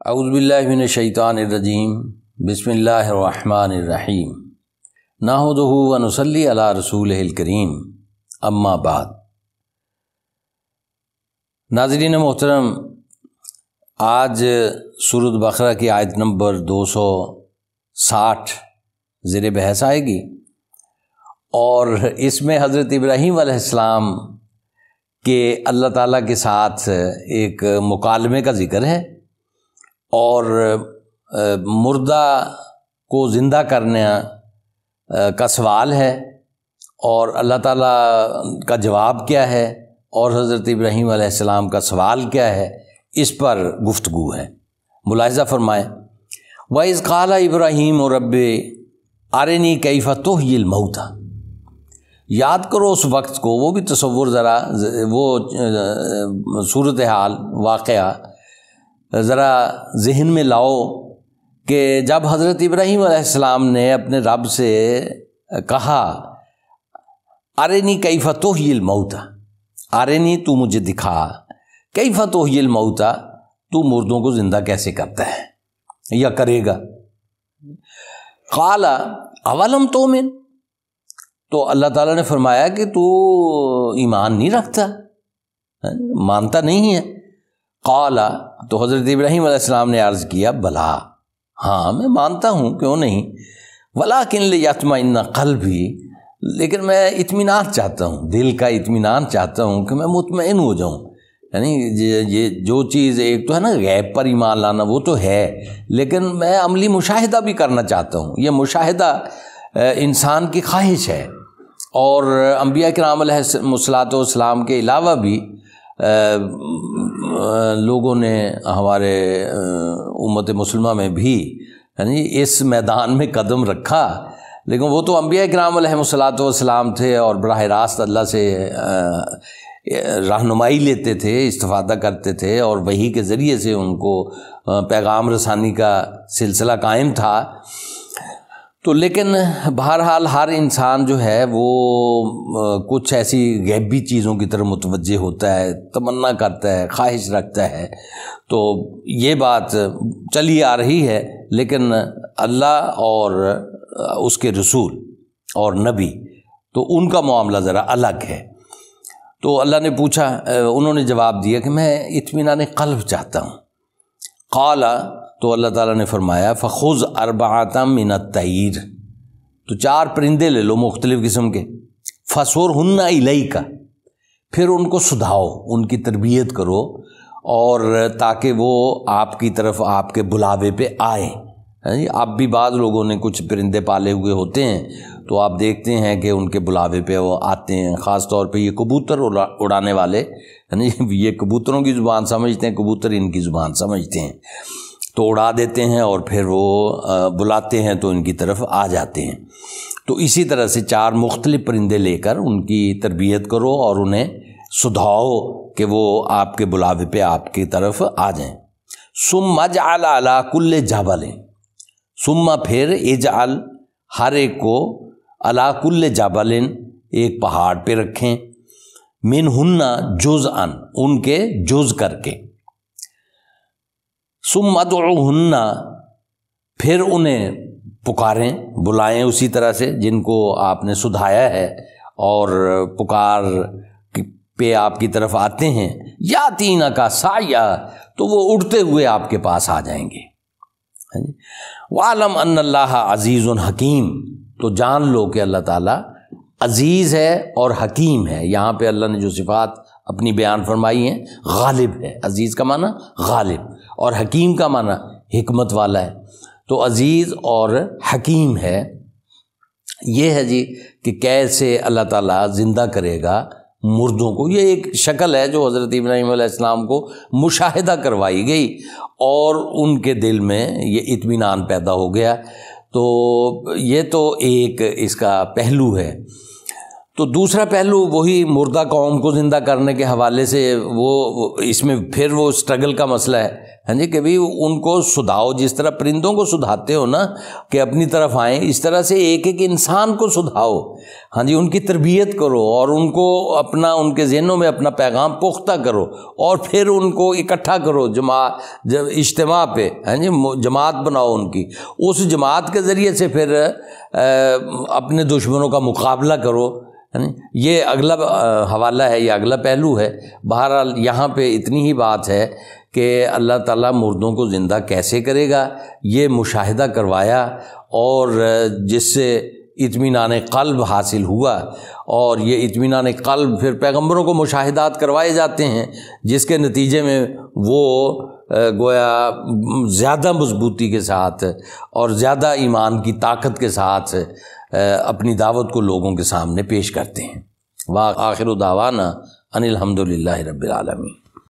اعوذ باللہ من الشیطان الرجیم بسم اللہ الرحمن الرحیم نحمدہ ونصلی علی رسولہ الکریم اما بعد۔ ناظرین محترم، آج سورۃ بقرہ کی آیت نمبر 260 زیر بحث آئے گی، اور اس میں حضرت ابراہیم علیہ السلام کے اللہ تعالیٰ کے ساتھ ایک مکالمے کا ذکر ہے، اور مردہ کو زندہ کرنے کا سوال ہے، اور اللہ تعالیٰ کا جواب کیا ہے اور حضرت ابراہیم علیہ السلام کا سوال کیا ہے، اس پر گفتگو ہے۔ ملاحظہ فرمائیں، وَإِذْ قَالَ إِبْرَاهِيمُ رَبِّ أَرِنِي كَيْفَ تُحْيِي الْمَوْتَى۔ یاد کرو اس وقت کو، وہ بھی تصور ذرا، وہ صورتحال واقعہ ذرا ذہن میں لاؤ کہ جب حضرت ابراہیم علیہ السلام نے اپنے رب سے کہا ارنی کیف تحیی الموتى، ارنی تو مجھے دکھا، کیف تحیی الموتى تو مردوں کو زندہ کیسے کرتا ہے یا کرے گا۔ قال اولم تؤمن، تو اللہ تعالیٰ نے فرمایا کہ تو ایمان نہیں رکھتا، مانتا نہیں ہے۔ قال، تو حضرت ابراہیم علیہ السلام نے عرض کیا بلا، ہاں میں مانتا ہوں، کیوں نہیں، ولکن لیطمئن قلبی، لیکن میں اطمینان چاہتا ہوں، دل کا اطمینان چاہتا ہوں کہ میں مطمئن ہو جاؤں۔ یعنی یہ جو چیز ایک تو ہے نا غیب پر ایمان لانا، وہ تو ہے، لیکن میں عملی مشاہدہ بھی کرنا چاہتا ہوں۔ یہ مشاہدہ انسان کی خواہش ہے، اور انبیاء کرام علیہ السلام کے علاوہ بھی لوگوں نے ہمارے امت مسلمہ میں بھی یعنی اس میدان میں قدم رکھا، لیکن وہ تو انبیاء کرام علیہ السلام تھے اور براہ راست اللہ سے رہنمائی لیتے تھے، استفادہ کرتے تھے، اور وحی کے ذریعے سے ان کو پیغام رسانی کا سلسلہ قائم تھا۔ تو لیکن بہرحال ہر انسان جو ہے وہ کچھ ایسی غیبی چیزوں کی طرف متوجہ ہوتا ہے، تمنا کرتا ہے، خواہش رکھتا ہے، تو یہ بات چلی آ رہی ہے، لیکن اللہ اور اس کے رسول اور نبی تو ان کا معاملہ ذرا الگ ہے۔ تو اللہ نے پوچھا، انہوں نے جواب دیا کہ میں اطمینان قلب چاہتا ہوں۔ قال، تو اللہ تعالیٰ نے فرمایا فخذ اربعۃ من الطیر، تو 4 پرندے لے لو مختلف قسم کے، فصرہن الیک، پھر ان کو سدھاؤ، ان کی تربیت کرو، اور تاکہ وہ آپ کی طرف آپ کے بلاوے پہ آئیں۔ اب بھی بعض لوگوں نے کچھ پرندے پالے ہوئے ہوتے ہیں، تو آپ دیکھتے ہیں کہ ان کے بلاوے پہ وہ آتے ہیں، خاص طور پہ یہ کبوتر اڑانے والے، یعنی یہ کبوتروں کی زبان سمجھتے ہیں، کبوتر ان کی زبان سمجھتے ہیں، تو اڑا دیتے ہیں اور پھر وہ بلاتے ہیں تو ان کی طرف آ جاتے ہیں۔ تو اسی طرح سے 4 مختلف پرندے لے کر ان کی تربیت کرو اور انہیں سدھاؤ کہ وہ آپ کے بلاوے پہ آپ کی طرف آ جائیں۔ ثم اجعل علی کل جبل، ثم پھر اجعل، ہر ایک کو، علی کل جبل، ایک پہاڑ پہ رکھیں، منہن جزءا، ان کے جز کر کے، ثم ادعوہن، پھر انہیں پکاریں، بلائیں اسی طرح سے جن کو آپ نے سدھایا ہے، اور پکار پہ آپ کی طرف آتے ہیں، یاتینا کا سایہ، تو وہ اڑتے ہوئے آپ کے پاس آ جائیں گے۔ وَعَلَمْ أَنَّ اللَّهَ عَزِيزٌ حکیم، تو جان لو کہ اللہ تعالیٰ عزیز ہے اور حکیم ہے۔ یہاں پہ اللہ نے جو صفات اپنی بیان فرمائی ہیں، غالب ہے، عزیز کا معنی غالب، اور حکیم کا معنی حکمت والا ہے۔ تو عزیز اور حکیم ہے، یہ ہے جی کہ کیسے اللہ تعالیٰ زندہ کرے گا مردوں کو۔ یہ ایک شکل ہے جو حضرت ابراہیم علیہ السلام کو مشاہدہ کروائی گئی، اور ان کے دل میں یہ اطمینان پیدا ہو گیا۔ تو یہ تو ایک اس کا پہلو ہے۔ تو دوسرا پہلو وہی مردہ قوم کو زندہ کرنے کے حوالے سے، وہ اس میں پھر وہ اسٹرگل کا مسئلہ ہے، ہاں جی، کہ بھی ان کو سدھاؤ، جس طرح پرندوں کو سدھاتے ہو نا کہ اپنی طرف آئیں، اس طرح سے ایک ایک انسان کو سدھاؤ، ہاں جی، ان کی تربیت کرو اور ان کو اپنا، ان کے ذہنوں میں اپنا پیغام پختہ کرو اور پھر ان کو اکٹھا کرو اجتماع پہ، ہاں جی، جماعت بناؤ ان کی، اس جماعت کے ذریعے سے پھر اپنے دشمنوں کا مقابلہ کرو۔ یہ اگلا حوالہ ہے، یہ اگلا پہلو ہے۔ بہرحال یہاں پہ اتنی ہی بات ہے کہ اللہ تعالیٰ مردوں کو زندہ کیسے کرے گا یہ مشاہدہ کروایا، اور جس سے اطمینان قلب حاصل ہوا، اور یہ اطمینان قلب پھر پیغمبروں کو مشاہدات کروائے جاتے ہیں، جس کے نتیجے میں وہ گویا زیادہ مضبوطی کے ساتھ اور زیادہ ایمان کی طاقت کے ساتھ اپنی دعوت کو لوگوں کے سامنے پیش کرتے ہیں۔ وآخر دعوانا ان الحمد للہ رب العالمین۔